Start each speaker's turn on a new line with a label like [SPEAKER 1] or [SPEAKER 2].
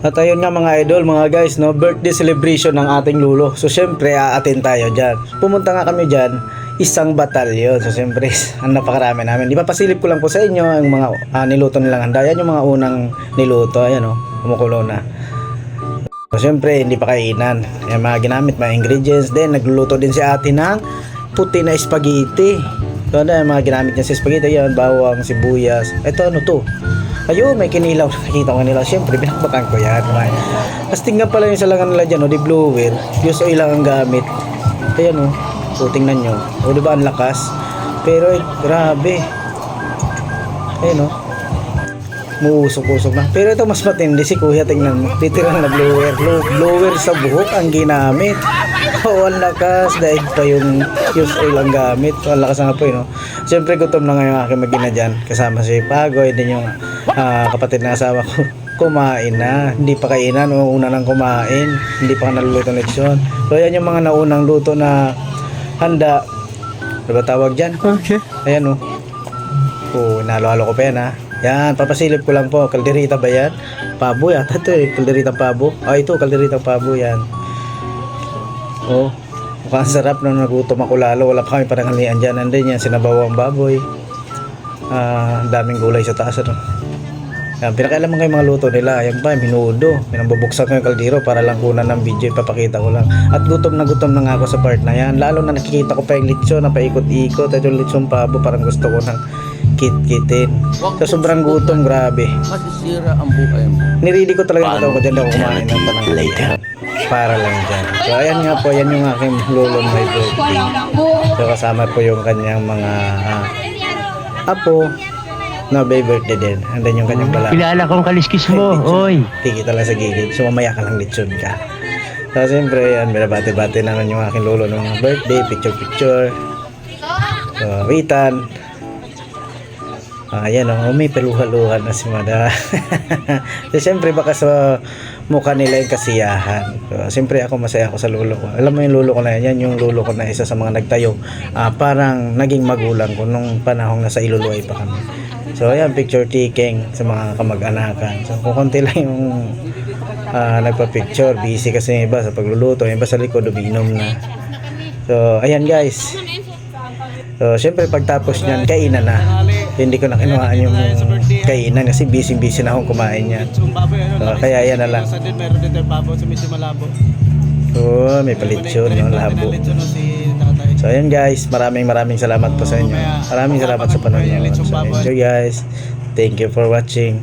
[SPEAKER 1] At ayun nga mga idol, mga guys, no, birthday celebration ng ating lulo. So syempre, aatin tayo dyan. Pumunta nga kami dyan, isang batalyon. So syempre, ang napakarami namin. Di ba pasilip ko lang po sa inyo ang mga niluto nilang handa. Yan yung mga unang niluto. Ayan o, kumukulo na. So syempre, hindi pa kainan. Ayan, mga ginamit, mga ingredients. Then, nagluluto din si ate ng puti na spaghetti. So ano, mga ginamit niya sa spaghetti. Yan, bawang, sibuyas. Ito ano to? Ayun, may kinilaw. Nakikita ko kanilaw. Siyempre, binakbakan ko yan. Tapos tingnan pala yung salangan nila dyan, di blower. Use oil lang ang gamit. Ayan o. So, tingnan nyo. O, diba ang lakas? Pero, grabe. Ayan o. Muusok-usok na. Pero ito mas matindi si kuya. Tingnan mo. Titirang na blower. Blower sa buhok ang ginamit. O, ang lakas. Dahil pa yung use oil ang gamit. So, ang lakas nga po yun. No? Siyempre, gutom na nga yung aking magina dyan. Kasama si Pagoy. Din yung kapatid na asawa ko. Kumain na. Hindi pa kainan. O, una nang kumain. Hindi pa ka naluluto ng lechon. So, yan yung mga naunang luto na handa. Ano ba tawag dyan?
[SPEAKER 2] Okay.
[SPEAKER 1] Ayan o. Oh, nalo-halo ko pa yan ha. Yan, papasilip ko lang po. Kalderita ba yan? Pabo yata ito eh. Kalderitang pabo. Ito, kalderitang pabo yan. Oh, mukhang sarap nung nagutom ako lalo. Wala pa kami pananghalian dyan. Andun yan, sinabawang baboy. Daming gulay sa taas. Ano? Yan, pinakailaman kayo mga luto nila. Yan pa, minudo. Pinambubuksan ko yung kaldero para lang kunan ng video. Ipapakita ko lang. At gutom na nga ako sa part na yan. Lalo na nakikita ko pa yung lechon na paikot-ikot. At yung lechon pabo, parang gusto ko ng kit-kitin. So sobrang gutom, grabe.
[SPEAKER 2] Masisira ang buhay mo.
[SPEAKER 1] Nirili ko talaga ito ko dyan ako kumain ng pananghalian. Para lang dyan. So ayan nga po, yan yung aking lulong my birthday. So kasama po yung kanyang mga apo na may birthday din. And then yung kanyang bala.
[SPEAKER 2] Kilala kong kaliskis mo, oy.
[SPEAKER 1] Kikita lang sa gilid. So mamaya ka lang lechon ka. So siyempre yan, binabati-bati naman yung aking lolo ng mga birthday, picture-picture. So witan. Ayan o, may peluha-luhan na si Mada. So siyempre baka sa mukha nila yung kasiyahan. So siyempre ako masaya ako sa lolo ko. Alam mo yung lolo ko na yan, yung lolo ko na isa sa mga nagtayo. Parang naging magulang ko nung panahong nasa Iluluay pa kami. So ayan, picture taking sa mga kamag-anakan. So kukunti lang yung nagpa-picture. Busy kasi yung iba sa pagluluto, yung iba sa likod umiinom na. So ayan guys. So syempre pagtapos nyan, kainan na. Hindi ko na kinuhaan yung kainan kasi busy na akong kumain yan. So kaya yan na lang. Oh, may palitsyon yung labo. So ayan guys, maraming salamat po sa inyo. Maraming salamat sa panonood. So enjoy guys. Thank you for watching.